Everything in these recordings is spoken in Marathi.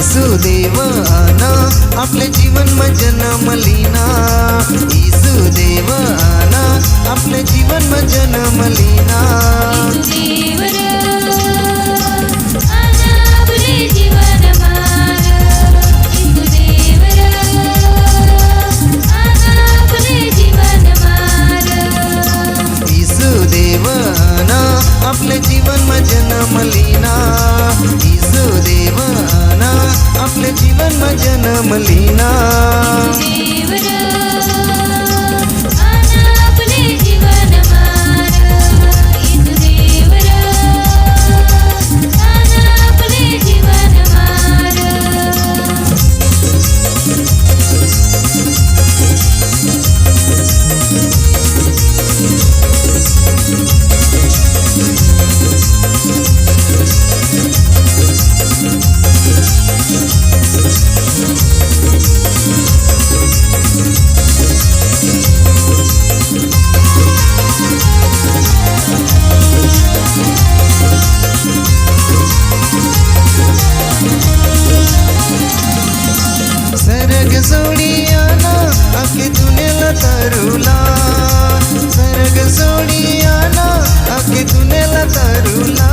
देवाना आपले जीवन में जन्मलीना। येशू देवाना आपले जीवन में जन्मलीना। आपले जीवन में जन्मलीना। येशू देवाना आपले जीवन में जन्मलीना। सरग सोडियाना आके दुनियाला तरुला। सरग सोडियाना आके दुनियाला तरुला।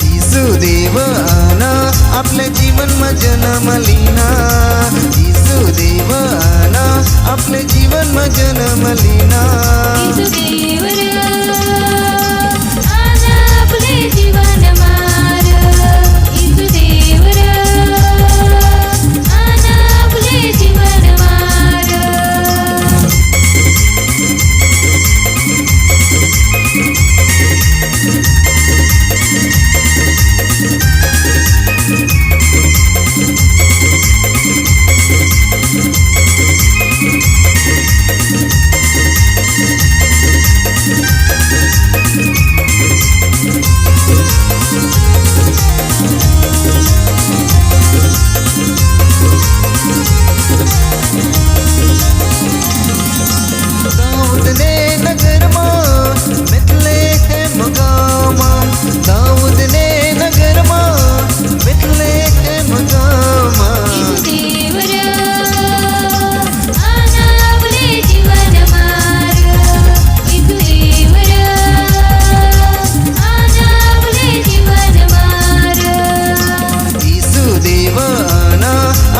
येशू देवाना आपले जीवन में जन्मलीना। येशू देवाना आपले जीवन में जन्मलीना।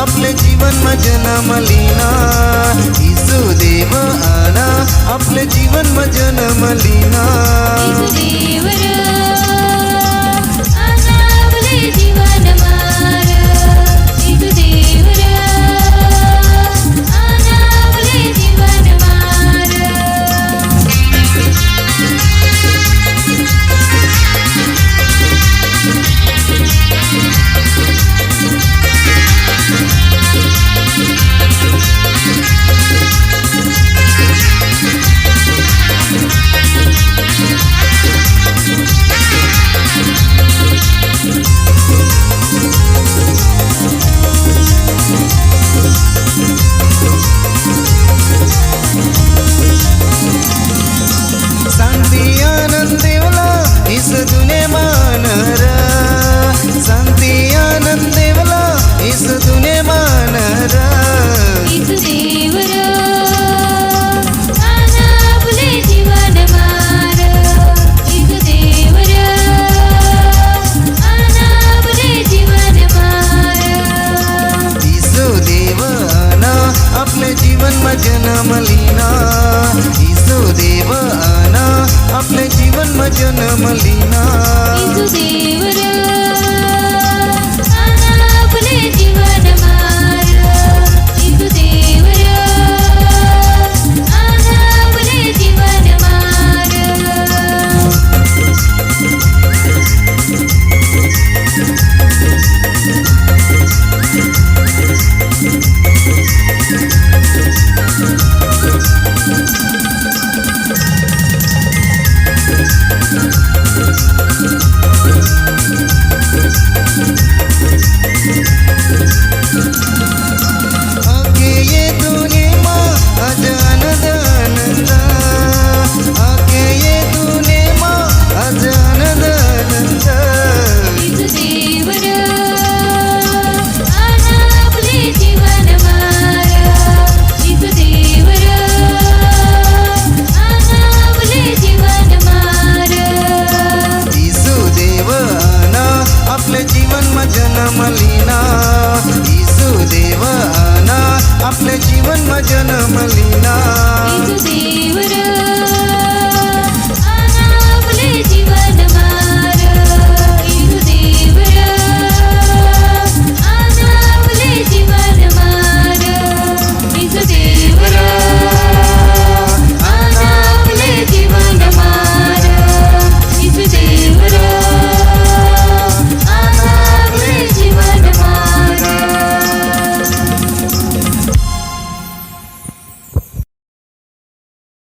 आपले जीवन में जन्मलीना। येशू देवाना आपले जीवन में जन्मलीना। शांति आनंद देवला इस दुनिया मानरा। शांति आनंद देवला इस दुनिया मानरा। येशू देवाना आपले जीवन में जन्मलीना। येशू देवाना आपले जीवन में जन्मलीना। जीवनमा जन्म लिना येशू देवाना आपल्या जीवनमा जन्म लिना येशू देवर